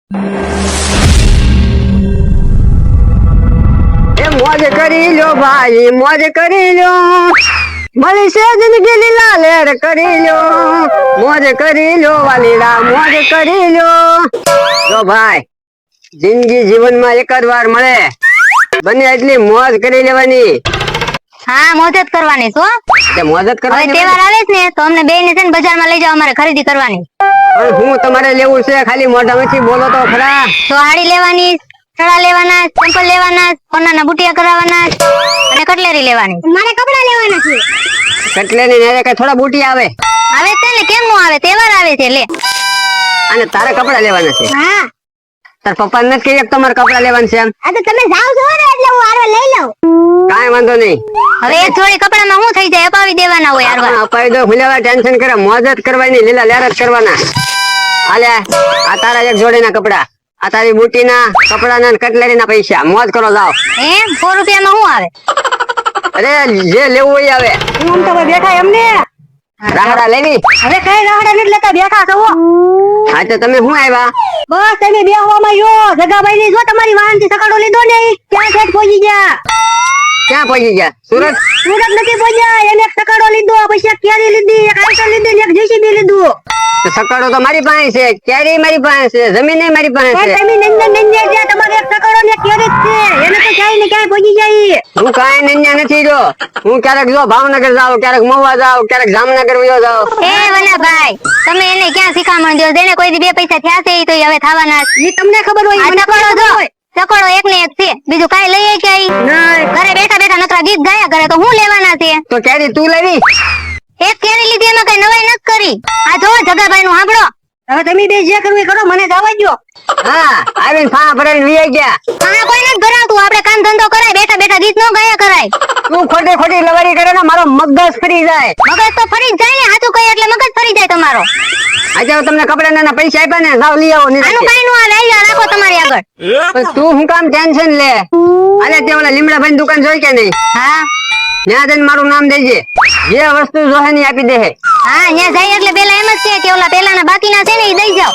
મોજ કરી લ્યો ભાઈ, મોજ કરી લ્યો, મળી છે જિંદગી લીલા લેર કરી લ્યો, મોજ કરી લ્યો વાલીડા, મોજ કરી લ્યો. જો ભાઈ, જિંદગી જીવનમાં એક જ વાર મળે, બને એટલી મોજ કરી લેવાની. હા, મોજ જ કરવાની છો. મોજ જ કરવાની. તહેવાર આવે છે ને તો અમને બે ને છે ને બજારમાં લઈ જાવ, અમારે ખરીદી કરવાની. પણ હું તમારે લેવું છે, ખાલી મોઢામાંથી બોલો તો ખરા. તો હાડી લેવાની, સડા લેવાના, ચંપલ લેવાના, સોનાના બુટિયા કરાવવાના અને કટલેરી લેવાની. મારે કપડા લેવાના છે. કટલેરી ને કઈ થોડા બુટી આવે છે ને, કેમ નો આવે? તહેવાર આવે છે લે. અને તારે કપડા લેવાના છે? હા. તાર પપ્પા નથી કહી તમારે કપડા લેવાના છે એમ? આ તો તમે જાવ છો ને એટલે હું આરો લઈ લઉં. કાંઈ વાંધો નહીં. હવે એક જોડી કપડામાં શું થઈ જાય? અપાવી દેવાના હોય આરવા. અપાવી દો, ભૂલેવા ટેન્શન કરે, મોજ જ કરવાની, લીલા લેર જ કરવાના. આલે આ તારા એક જોડીના કપડા, આ તારી બુટીના કપડાના કટલેરીના પૈસા, મોજ કરો જાવ. એમ 100 રૂપિયામાં શું આવે? અરે જે લેવું હોય આવે. હું તો બેઠા એમને રાહડા લેવી? હવે કઈ રાહડા નથી લેતા, બેઠા છો. હા તો તમે શું આવ્યા? બસ તમે બેહવામાં જો જગાભાઈ ની જો તમારી વાહન થી સકાડો લીધો ને ક્યાં સેટ પહોંચી ગયા. ક્યાં પહોંચી ગયા? સુરત? સુરત નથી પહોંચ્યા, એને એક સકાડો લીધો, પછી એક કેરી લીધી, એક આઈટર લીધી ને એક જેસીબી લીધું. સકાડો તો મારી પાસે છે, કેરી મારી પાસે છે, જમીન મારી પાસે છે. તમે નંજા છે, તમારે એક સકાડો ને એક કેરી જ છે, એને તો ક્યાંય ને ક્યાંય પહોંચી જાય. હું કાંઈ નંજા નથી જો, હું ક્યારેક જો ભાવનગર જાઉં, ક્યારેક મહુવા જાઉં, ક્યારેક જામનગર વયો જાઉં. એ વનાભાઈ, તમે એને ક્યાં શીખામણ દો? એને કોઈ દી બે પૈસા થયા છે તો હવે થવાના જ. તમને ખબર હોય મને સકાડો જો, સકાડો એક ને એક છે, બીજું કાઈ લઈએ ક્યાંય ઘરે બેઠા બેઠા નકરા ગીત ગાયા કરે, તો હું લેવાના છે? તો કેરી તું લેવી? એક કેરી લીધી, એમાં કઈ નવાઈ નથી કરી. આ જો જગાભાઈ નું સાંભળો. હવે તમે બે જે કરવું એ કરો, મને જવા દો. હા, આવીને ફા ભરાઈને લઈ ગયા. હા, કોઈ નથી ભરાવતું, આપણે કામ ધંધો કરાય, બેઠા બેઠા ગીત નો ગાયા કરાય. તું ખોટી ખોટી લવારી કરે ને મારો મગજ ફરી જાય. મગજ તો ફરી જ જાય ને, સાચું કહે એટલે મગજ ફરી જાય તમારો. આજે તમને કપડાના પૈસા આપ્યા ને, જાવ લઈ આવો. આનું કઈ નો આવે, આયા રાખો તમારી આગળ. પણ તું હું કામ ટેન્શન લે? અરે તે ઓલા લીમડા ભાઈ દુકાન જોઈ કે નહીં? હા, ત્યાં જઈને મારું નામ દેજે, જે વસ્તુ જોહે ની આપી દે. હા, ત્યાં જાય એટલે પેલા એમ જ છે કે ઓલા પેલાના બાકીના છે ને એ દઈ જાવ.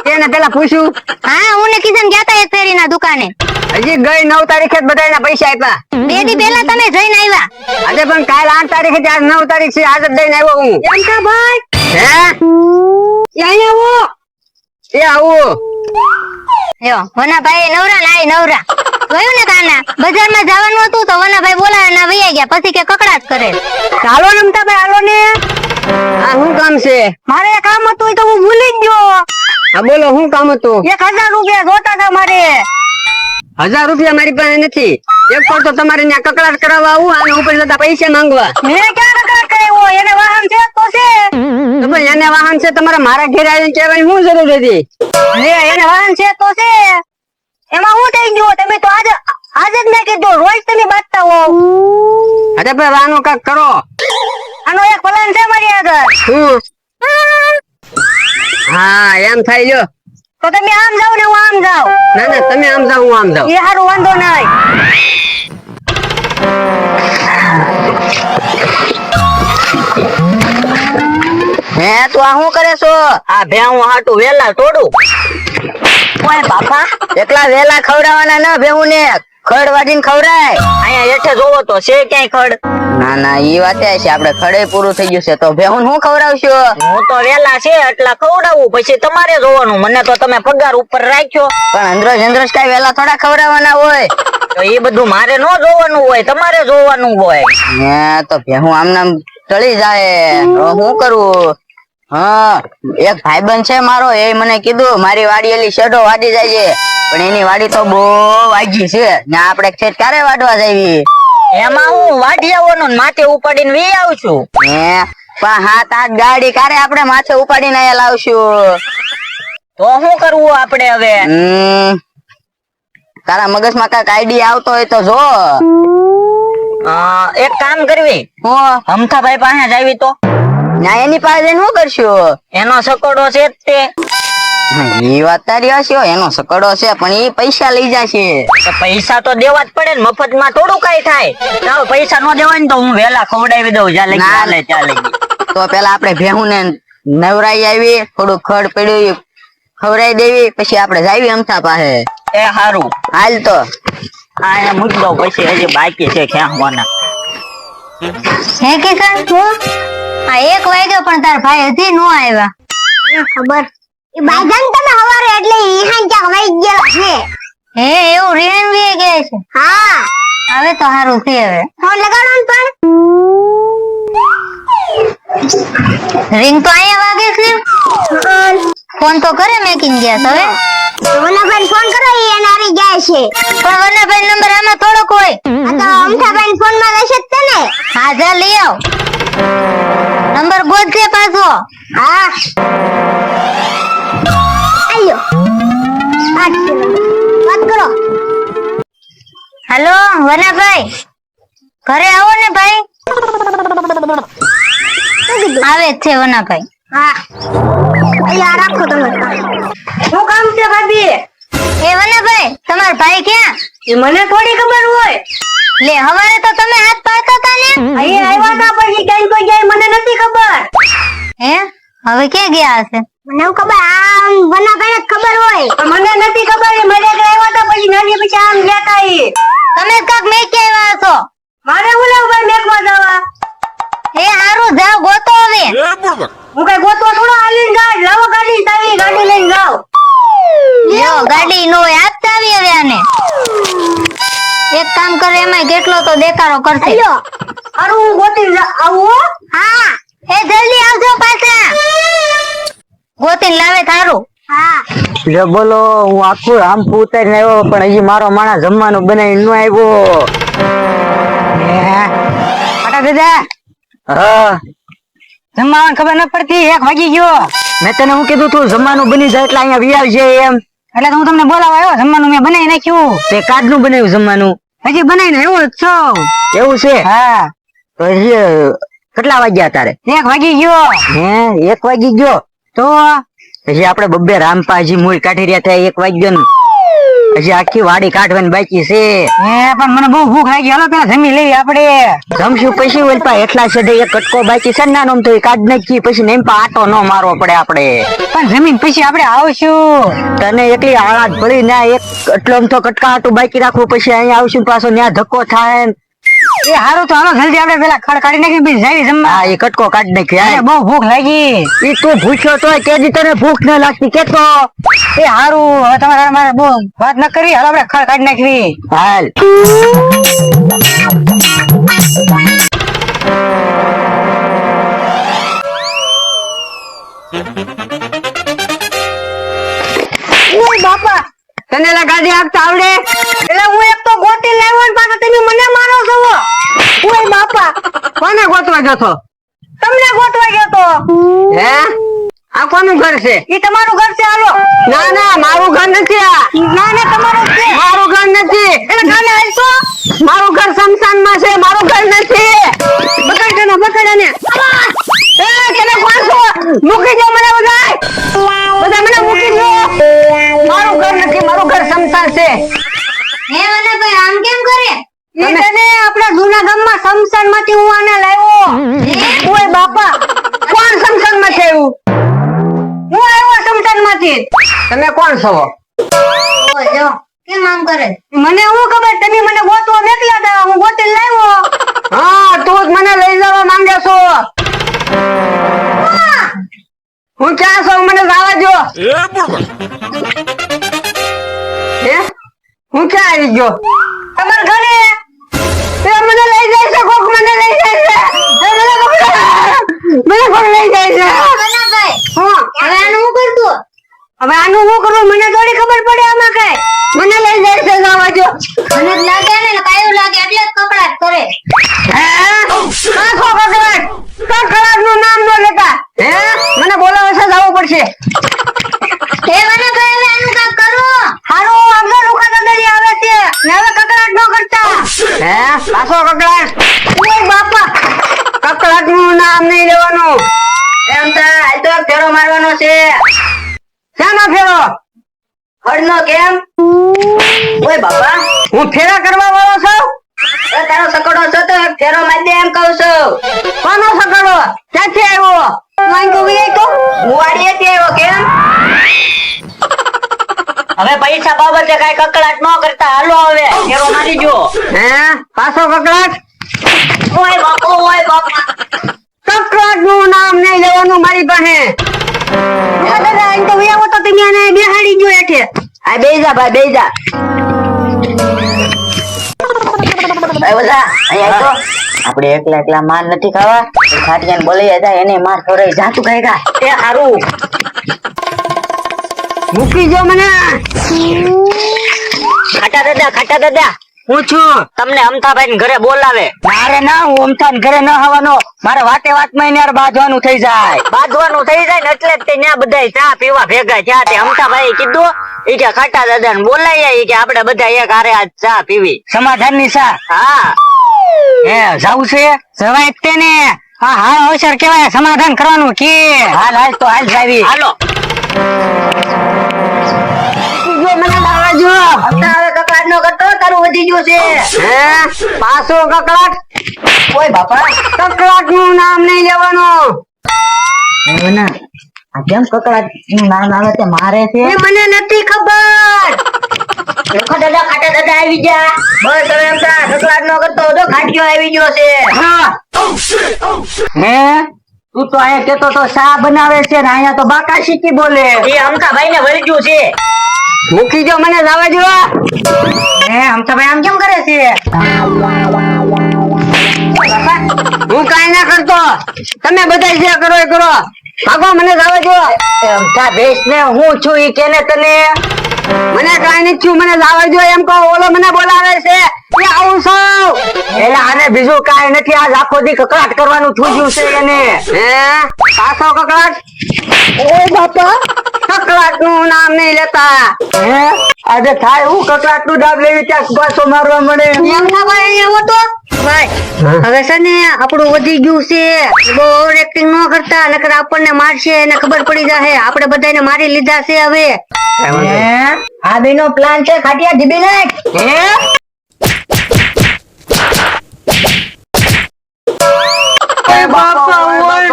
તેને પેલા પૂછ્યું? હા, હું ને કિશન ગયા તા એક ફેરીના દુકાને. હજી ગઈ 9 તારીખે જ બધાના પૈસા આપ્યા. 2 દી પહેલા તમે જઈને આવ્યા. આજે પણ કાલ 8 તારીખે છે, આજ 9 તારીખ છે, આજ જ દઈને આવ્યો હું. એમ કા ભાઈ? હે અહીં આવો. એ આવું. યો વનાભાઈ નવરા ના નવરા જોયું ને કાના, બજારમાં જવાનું હતું તો વનાભાઈ બોલાવે ના વૈયા ગયા, પછી કે કકડાટ કરે. ચાલો નમતાભાઈ, હાલો ને. આ શું કામ છે? મારે કામ હતું તો હું ભૂલી જ ગયો. હા બોલો, શું કામ હતું? 1000 રૂપિયા જોતા હતા મારે. 1000 રૂપિયા મારી પાસે નથી. એક પર તો તમારે ત્યાં કકડાટ કરાવવા આવું અને ઉપર જતા પૈસા માંગવા. મેં ક્યાં કકડાટ કરાવ્યો? એને વાહન છે તો છે. તો પણ એને વાહન છે, તમારે મારા ઘરે આવીને કહેવાની શું જરૂર હતી? એને વાહન છે તો છે, એમાં હું થઈ ગયું? તમે તો આજે જ મેં કીધું, રોજ તમે બાંધતા હો. અરે ભાઈ આનું કાક કરો. આનો એક પ્લાન છે મારી આગળ. શું? હા એમ થાય લ્યો. તો તમે આમ જાવ ને હું આમ જાવ. ના ના, તમે આમ જાવ હું આમ જાવ. એ હારું, વાંધો નહીં. હે તું આ શું કરે છો? આ ભેહું હાટું વેલા તોડું. ઓય બાપા, એકલા વેલા ખવડાવવાના ના ભેહું ને, ખડ વાડીને ખવડાય. અહીંયા હેઠે જોવો તો છે ક્યાંય ખડ? ના ના, ઈ વાત છે, આપણે ખડે પૂરું થઈ ગયું છે તો ભેહું હું ખવડાવશો? હું તો વેલા છે એટલા ખવડાવું, પછી તમારે જોવાનું, મને તો તમે પગાર ઉપર રાખ્યો. પણ અંદરોજ કઈ વેલા થોડા ખવડાવવાના હોય. તો એ બધું મારે ન જોવાનું હોય, તમારે જોવાનું હોય. હે તો ભેહું આમનામ ચડી જાય, હું કરું? હા, એક ભાઈબંધ છે મારો, એ મને કીધું મારી વાડી એલી શેડો વાડી જાય છે, પણ એની વાડી તો બહુ વાગી છે ને, આપણે ખેત ક્યારે વાડવા જાવી? એમાં હું વાઢી આવવાનું, માથે ઉપાડીને વી આવશું. હે પણ 7-8 ગાડી ક્યારે આપણે માથે ઉપાડીને અહીંયા લાવશું? તો શું કરવું આપણે હવે? તારા મગજમાં કઈક આઈડિયા આવતો હોય તો જો. એક કામ કરવી, હું હમથાભાઈ પાસે જ આવી તો એની પાસે જઈને શું કરશું? એનો સકોડો છે જ તે. એ વાત તારી હશે, એનો સકડો છે પણ એ પૈસા લઈ જશે. તો પૈસા તો દેવા જ પડે ને, મફતમાં થોડું કઈ થાય. ચાલો પૈસા નો દેવાય ને તો હું વેલા ખવડાવી દઉં. ચાલે તો પેલા આપણે ભેહું ને નવરાઈ આવી, થોડું ખડ પડ્યું ખવરાઈ દેવી પછી આપણે જાવી અમથા પાસે. એ હારું હાલ તો આ એને મૂકી દઉં પછી હજી બાકી છે ખેંચવાના. હે કિશન આ 1 વાગ્યો પણ તાર ભાઈ હજી નો આવ્યા. ખબર એ બાઈજાન તમે હવારે એટલે ઈહાન ક્યાંક વઈ ગયેલા છે. હે એવું રેન વી ગયા છે. હા હવે તો સારું છે. હવે ફોન લગાડો ને પણ રિંગ તો અહીંયા વાગે છે. ફોન તો કરે મેકીને ગયા છે. હવે વનાભાઈ ફોન કરો ઈ એને આવી જાય છે. પણ વનાભાઈ નંબર આમાં થોડોક હોય. આ તો અમથાભાઈ ફોન માં રહેશે જ તે ને. હા જા લઈ આવ. નંબર ગોતજે પાછો. હા આયો વાત કરો. હેલો વનાભાઈ ઘરે આવો ને ભાઈ. આવે જ છે વનાભાઈ. હા અહીંયા રાખો તમે. શું કામ છે ભાભી? એ વનાભાઈ તમાર ભાઈ ક્યાં? એ મને થોડી ખબર હોય. લે હવારે તો તમે હાથ પાડતા હતા ને. અહીં આવ્યા હતા પછી ક્યાં તો જાય મને નથી ખબર. હે હવે ક્યાં ગયા હશે? મને એવું ખબર આ વનાભાઈ ને ખબર હોય. પણ મને નથી ખબર. એ મને આવ્યા હતા પછી નાની પછી આમ ગયા હતા. તમે કાક મેક આવ્યા છો. મારે બોલાવ ભાઈ મેકમાં જવા. એ હારું જાવ ગોતો હવે. હું કઈ ગોતવા થોડો હાલીને ગાડ લાવો ગાડી તારી ગાડી લઈને જાવ. લ્યો ગાડી નો હોય આપતા આવી હવે આને. એક કામ કરે એમાં કેટલો તો દેખાડો કરશે. આયો હારું હું ગોતી આવું. હા એ જલ્દી આવજો પાછા. ગોતીને લાવે તારું. હા જો બોલો હું આખું રામપુર ઉતારીને આવ્યો પણ હજી મારો માણસ જમવાનું બનાવીને ન આવ્યો. દાદા હા જમવાનું ખબર ન પડતી 1 વાગી ગયો. મેં તને હું કીધું તું જમવાનું બની જાય એટલે અહીંયા વી આવજે એમ. એટલે હું તમને બોલાવા આવ્યો. જમવાનું મેં બનાવી નાખ્યું. તે કાદ નું બનાવ્યું જમવાનું? હજી બનાવીને આવ્યો જ છો. એવું છે? હા તો હજી કેટલા વાગ્યા તારે? 1 વાગી ગયો. હે 1 વાગી ગયો તો હજી આપણે બબ્બે રામપાજી મૂળ કાઢી રહ્યા હતા. 1 વાગ્યો ને હજી આખી વાડી કાઢવાની બાકી છે. હે પણ મને બહુ ભૂખ લાગી. હાલો પેલા જમી લઈએ આપણે. જમશું પછી ઓલપા એટલા છેડે એક કટકો બાકી છે નાનો તો એ કાઢ નાખી પછી નેમ પા આટો ન મારવો પડે આપણે. પણ જમીન પછી આપણે આવશું. તને એકલી હાથ ભળી ના એક એટલો તો કટકા આટું બાકી રાખવું પછી અહીંયા આવશું પાછો ત્યાં ધક્કો થાય. એ હારું તો હાલો જલ્દી આપણે પેલા ખડ કાઢી નાખી પછી જાવી જમવા. હા એ કટકો કાઢી નાખી. બહુ ભૂખ લાગી. ઈ તું ભૂખ્યો તો કેદી તને ભૂખ ન લાગતી કેતો. એ હારું હવે તમારે મારે બહુ વાત ન કરી. હાલો આપણે ખડ કાઢી નાખવી. હાલ ઓય બાપા તને લા ગાડી આપતા આવડે? એટલે હું એક તો ગોતી લાવ્યો ને પાછો તમે મને મારો છો. ઓય બાપા કોને ગોતવા ગયો છો? તમને ગોતવા ગયો તો. હે આ કોનું ઘર છે? ઈ તમારું ઘર છે. હાલો. ના ના મારું ઘર નથી. આ ના ના તમારું છે. મારું ઘર નથી. એટલે કાલે આવશો. મારું ઘર શમશાન માં છે. મારું ઘર નથી. બકડ ને એ કેને પાછો મૂકી દો મને બધા મને મૂકી દો. મારું ઘર નથી. મારું ઘર શમશાન છે. હે વનાભાઈ આમ કેમ કરે? ઈ તને આપણા જૂના ગામમાં શમશાન માંથી હું આને લાવ્યો. ઓય બાપા કોણ શમશાન માં છે? એવું હું આવ્યો શમશાન માંથી. તમે કોણ છો? ઓ જો કેમ આમ કરે? મને હું ખબર તમે મને ગોતવા મોકલ્યા હતા. હું ગોતીને લાવ્યો. હા તું જ મને લઈ જવા માંગે છો. હું ક્યાં છું? મને જવા દો. હે હું ક્યાં આવી ગયો? તમારા ઘરે તે મને લઈ જાય છે. કોક મને લઈ જાય છે. મને કોક લઈ જાય છે. વનાભાઈ હા હવે આનું શું કરતું? હવે આનું શું કરવું મને થોડી ખબર પડે આમાં કઈ. મને લઈ જાય છે. જવા દો. મને જ લાગે ને કાયું લાગે એટલે જ કકડાટ કરે. કકડાટ નું નામ ન લેતા. હે મને બોલાવે છે. જવું પડશે. હે વનાભાઈ હવે આનું કામ કરો. હાલો આગળ લુકા દંડરી આવે છે ને હવે કકડાટ ન કરતા. હે પાછો કકડાટ? ઓય બાપા કકડાટ નું નામ નહીં લેવાનું. એમ તો આ તો ફેરો મારવાનો છે. શાનો ફેરો? હળનો કેમ? ઓય બાપા હું ફેરા કરવા વાળો છું. તારો સકડો છો તો ફેરો મારી દે એમ કહું છું. કોનો સકડો? ક્યાંથી આવ્યો? વાંઈ તો વી તો હું વાડીએ થી આવ્યો કેમ હવે પૈસા બાબતે કઈ કકડાટ ન કરતા હાલો હવે ફેરો મારી જો હે પાછો કકડાટ ઓય બાપો ઓય બાપા કકડાટ નું નામ નહીં લેવાનું મારી પાસે દાદા અહીં તો વી આવો તો તમે એને બેહાડી જો એઠે આ બેઈ જા ભાઈ બેઈ જા ભાઈ બોલા અહીંયા તો આપણે એકલા એકલા માર નથી ખાવા ખાટિયાને બોલાઈ જાય એને માર ખવડાવી જાતું કઈ કા એ હારું મૂકી જો મને ખાટા દાદા હું છું તમને અમથાભાઈ ઘરે બોલાવે મારે ના હું અમથા ઘરે ન આવવાનો મારે વાતે વાતમાં યાર બાંધવાનું થઈ જાય ને એટલે જ તે ન્યા બધા ચા પીવા ભેગા થયા તે અમથાભાઈ કીધું ઈ કે ખાટા દાદા ને બોલાય ઈ કે આપણે બધા એક હારે આજ ચા પીવી સમાધાન ની ચા હા એ જાવું છે જવાય તે ને હા હા અવસર કેવાય સમાધાન કરવાનું કે હાલ હાલ તો હાલ જાવી હાલો જો મને લાવા જો હવે કકડાટ નો કરતો તારું વધી ગયું છે હે પાછો કકડાટ ઓય બાપા કકડાટ નું નામ નહીં લેવાનું આ કેમ કકડાટ નું નામ આવે તે મારે છે એ મને નથી ખબર ખાટા દાદા આવી જા બસ હવે એમ તા કકડાટ નો કરતો હતો ખાટિયો આવી ગયો છે હા હે તું તો અહીંયા કેતો તો શા બનાવે છે ને અહીંયા તો બાકા શીખી બોલે એ અમથાભાઈ ને વળગ્યું છે મૂકી જો મને લાવા જો હે અમથાભાઈ આમ કેમ કરે છે હું કાઈ ના કરતો તમે બધા જે કરો એ કરો ભાગો મને લાવા જો અમથા ભેસ ને હું છું ઈ કેને તને મને કાઈ નથી થયું મને લાવા જો એમ કહો ઓલો મને બોલાવે છે એ આવું છું એટલે આને બીજું કાઈ નથી આજ આખો દી કકડાટ કરવાનું થૂજ્યું છે એને હે પાછો કકડાટ ઓય બાપા કકડાટ નું નામ નહીં લેતા હે આજે થાય હું કકડાટ નું નામ લેવી ત્યાં પાછો મારવા મળે એમ ના ભાઈ એવો તો ભાઈ હવે છે ને આપણું વધી ગયું છે બહુ ઓવર એક્ટિંગ ન કરતા નકર આપણને મારશે એને ખબર પડી જશે આપણે બધાને મારી લીધા છે હવે આ બેનો પ્લાન છે ખાટિયા જીબી નાખ હે ઓય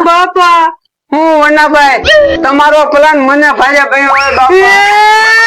બાપા હું વનાભાઈ તમારો પ્લાન મને ભારે ભાઈ ઓય બાપા